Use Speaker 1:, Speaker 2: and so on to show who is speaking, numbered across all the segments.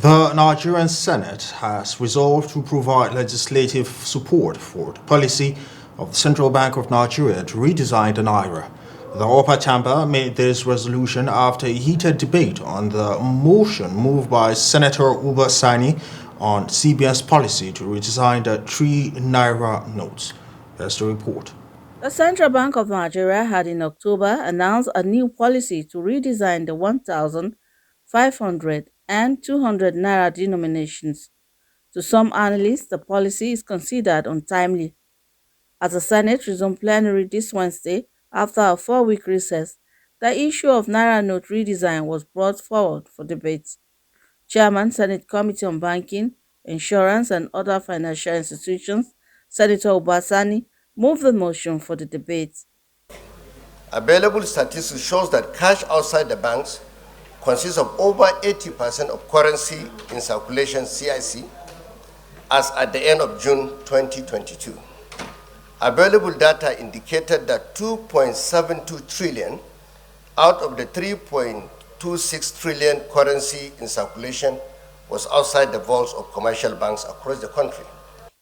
Speaker 1: The Nigerian Senate has resolved to provide legislative support for the policy of the Central Bank of Nigeria to redesign the NAIRA. The upper chamber made this resolution after a heated debate on the motion moved by Senator Uba Sani on CBN's policy to redesign the 3 NAIRA notes. Here's the report.
Speaker 2: The Central Bank of Nigeria had in October announced a new policy to redesign the 1,000, 500 and 200 naira denominations. To some analysts, the policy is considered untimely. As the Senate resumed plenary this Wednesday after a 4-week recess, the issue of naira note redesign was brought forward for debate. Chairman, Senate Committee on Banking, Insurance and Other Financial Institutions, Senator Obasani, moved the motion for the debate.
Speaker 3: Available statistics shows that cash outside the banks consists of over 80% of currency in circulation (CIC) as at the end of June 2022. Available data indicated that 2.72 trillion out of the 3.26 trillion currency in circulation was outside the vaults of commercial banks across the country.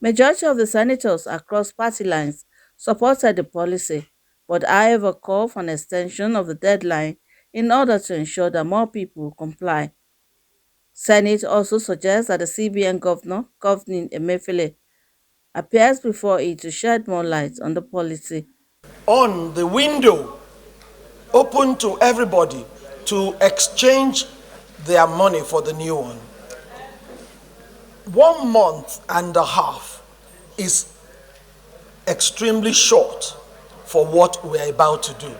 Speaker 2: Majority of the senators across party lines supported the policy, but however called for an extension of the deadline in order to ensure that more people comply. Senate also suggests that the CBN governor governing Emefiele appears before it to shed more light on the policy.
Speaker 4: On the window open to everybody to exchange their money for the new one. 1 month and a half is extremely short for what we are about to do.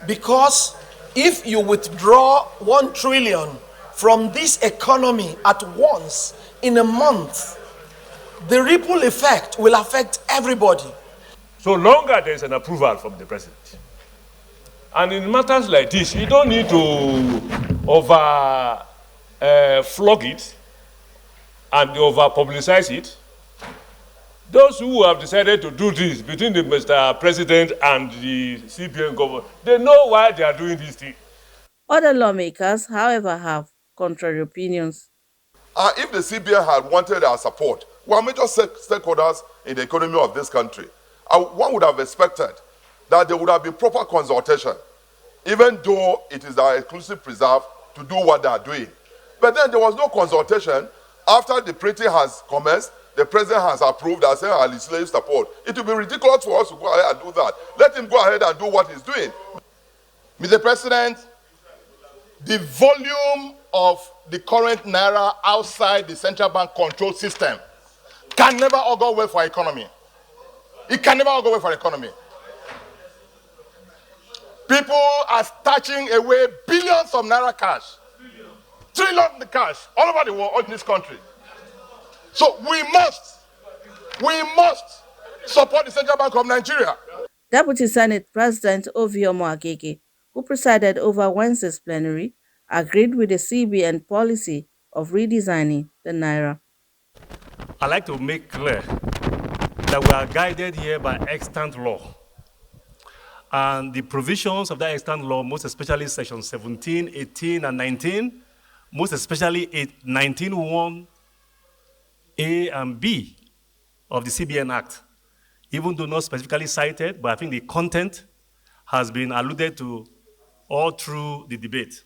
Speaker 4: Because if you withdraw 1 trillion from this economy at once in a month, the ripple effect will affect everybody.
Speaker 5: So long as there's an approval from the president. And in matters like this, you don't need to flog it and over-publicize it. Those who have decided to do this between the Mr. President and the CBN government, they know why they are doing this thing.
Speaker 2: Other lawmakers, however, have contrary opinions.
Speaker 6: If the CBN had wanted our support, we are major stakeholders in the economy of this country. One would have expected that there would have been proper consultation, even though it is our exclusive preserve to do what they are doing. But then there was no consultation. After the printing has commenced, the president has approved and said our legislative support. It will be ridiculous for us to go ahead and do that. Let him go ahead and do what he's doing.
Speaker 7: Mr. President, the volume of the current naira outside the central bank control system can never augur well for our economy. It can never augur well for our economy. People are stashing away billions of naira cash, trillions of cash all over the world in this country. So we must support the Central Bank of Nigeria.
Speaker 2: Deputy Senate President Oviomo Agege, who presided over Wednesday's plenary, agreed with the CBN policy of redesigning the naira.
Speaker 5: I'd like to make clear that we are guided here by extant law. And the provisions of that extant law, most especially Section 17, 18, and 19, most especially 19(1) A and B of the CBN Act, even though not specifically cited, but I think the content has been alluded to all through the debate.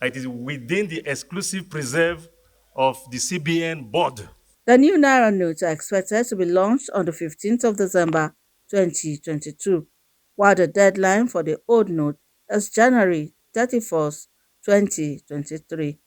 Speaker 5: It is within the exclusive preserve of the CBN board.
Speaker 2: The new naira notes are expected to be launched on the 15th of December 2022, while the deadline for the old note is January 31st, 2023.